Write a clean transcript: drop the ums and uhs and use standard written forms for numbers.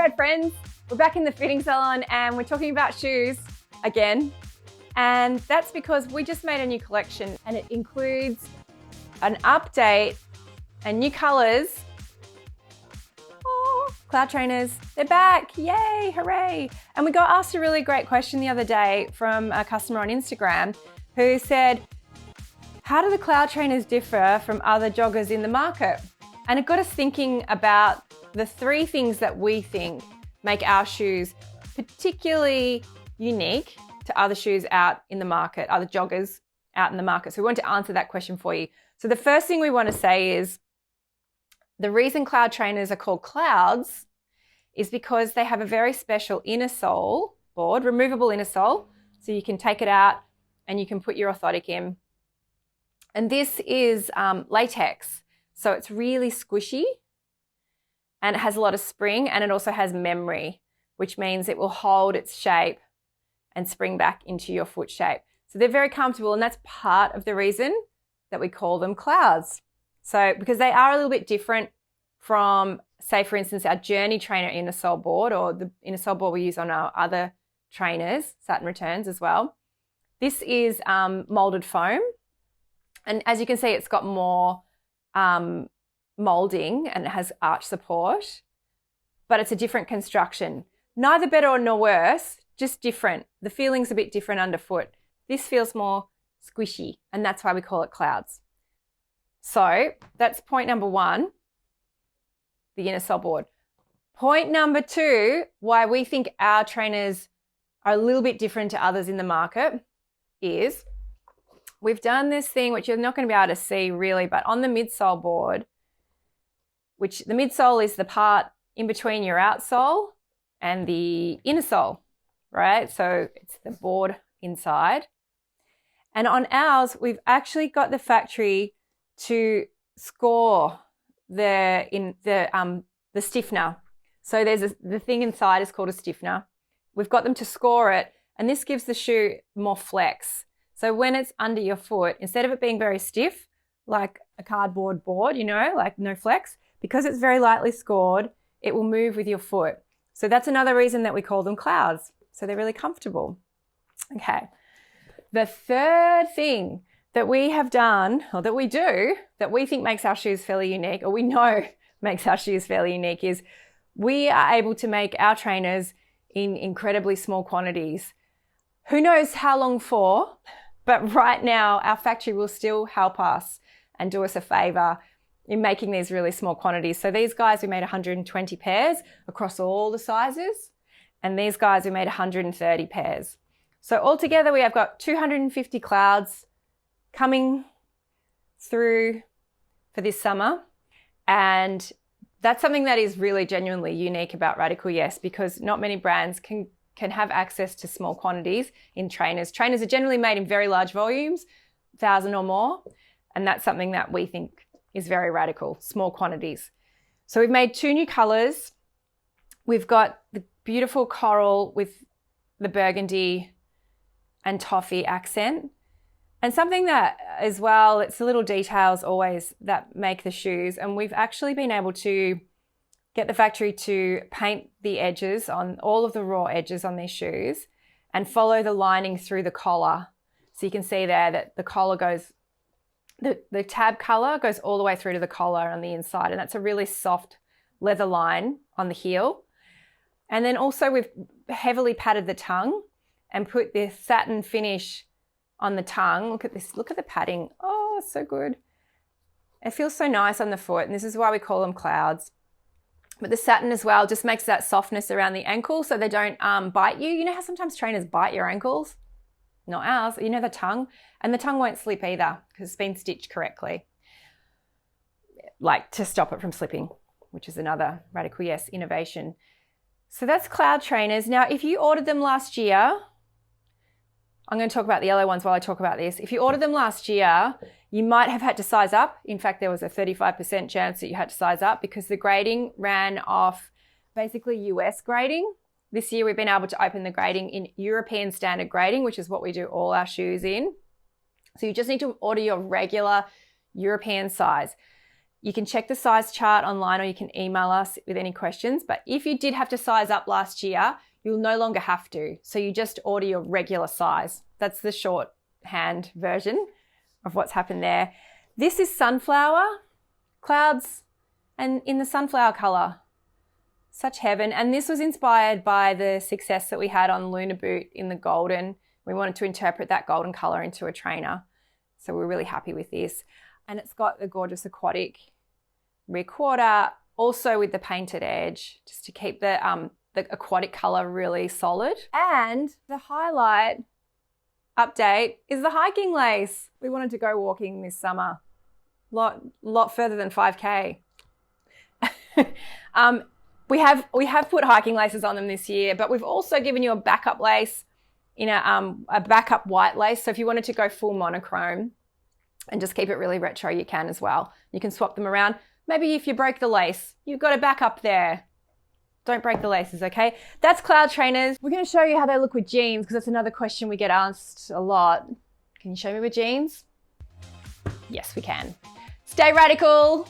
Red friends, we're back in the fitting salon and we're talking about shoes again. And that's because we just made a new collection and it includes an update and new colors. Oh, Cloud trainers, they're back, yay, hooray. And we got asked a really great question the other day from a customer on Instagram who said, how do the Cloud trainers differ from other joggers in the market? And it got us thinking about the three things that we think make our shoes particularly unique to other shoes out in the market, other joggers out in the market. So we want to answer that question for you. So the first thing we want to say is the reason Cloud trainers are called Clouds is because they have a very special inner sole board, removable inner sole. So you can take it out and you can put your orthotic in. And this is latex. So it's really squishy and it has a lot of spring, and it also has memory, which means it will hold its shape and spring back into your foot shape. So they're very comfortable, and that's part of the reason that we call them Clouds. So because they are a little bit different from, say, for instance, our Journey trainer inner sole board or the inner sole board we use on our other trainers, Satin Returns as well. This is molded foam. And as you can see, it's got more molding and it has arch support, but it's a different construction. Neither better nor worse, just different. The feeling's a bit different underfoot. This feels more squishy, and that's why we call it Clouds. So that's point number one, the inner sole board. Point number two, why we think our trainers are a little bit different to others in the market is we've done this thing, which you're not going to be able to see really, but on the midsole board, which the midsole is the part in between your outsole and the inner sole, right? So it's the board inside. And on ours, we've actually got the factory to score the stiffener. So there's the thing inside is called a stiffener. We've got them to score it, and this gives the shoe more flex. So when it's under your foot, instead of it being very stiff, like a cardboard board, like no flex, because it's very lightly scored, it will move with your foot. So that's another reason that we call them Clouds. So they're really comfortable. Okay. The third thing that we have done, or that we do, that we think makes our shoes fairly unique, or we know makes our shoes fairly unique, is we are able to make our trainers in incredibly small quantities. Who knows how long for? But right now, our factory will still help us and do us a favor in making these really small quantities. So these guys, we made 120 pairs across all the sizes. And these guys, we made 130 pairs. So altogether, we have got 250 Clouds coming through for this summer. And that's something that is really genuinely unique about Radical Yes, because not many brands can have access to small quantities in trainers. Trainers are generally made in very large volumes, 1,000 or more, and that's something that we think is very radical, small quantities. So we've made two new colors. We've got the beautiful coral with the burgundy and toffee accent. And something that as well, it's the little details always that make the shoes, and we've actually been able to get the factory to paint the edges on all of the raw edges on these shoes and follow the lining through the collar. So you can see there that the collar goes, the tab color goes all the way through to the collar on the inside. And that's a really soft leather line on the heel. And then also we've heavily padded the tongue and put this satin finish on the tongue. Look at this, look at the padding. Oh, it's so good. It feels so nice on the foot. And this is why we call them Clouds. But the satin as well just makes that softness around the ankle so they don't bite you. You know how sometimes trainers bite your ankles? Not ours. You know the tongue? And the tongue won't slip either because it's been stitched correctly, like to stop it from slipping, which is another Radical Yes innovation. So that's Cloud trainers. Now, if you ordered them last year, I'm going to talk about the yellow ones while I talk about this. If you ordered them last year, you might have had to size up. In fact, there was a 35% chance that you had to size up because the grading ran off basically US grading. This year, we've been able to open the grading in European standard grading, which is what we do all our shoes in. So you just need to order your regular European size. You can check the size chart online or you can email us with any questions. But if you did have to size up last year, you'll no longer have to. So you just order your regular size. That's the shorthand version of what's happened there. This is sunflower clouds and in the sunflower color. Such heaven. And this was inspired by the success that we had on Lunar Boot in the golden. We wanted to interpret that golden color into a trainer. So we're really happy with this. And it's got the gorgeous aquatic rear quarter, also with the painted edge, just to keep the aquatic color really solid. And the highlight update is the hiking lace. We wanted to go walking this summer, lot further than 5K. We have put hiking laces on them this year, but we've also given you a backup lace in a backup white lace. So if you wanted to go full monochrome and just keep it really retro, you can as well. You can swap them around. Maybe if you break the lace, you've got a backup there. Don't break the laces, okay? That's cloud trainers. We're going to show you how they look with jeans because that's another question we get asked a lot. Can you show me with jeans? Yes, we can. Stay radical.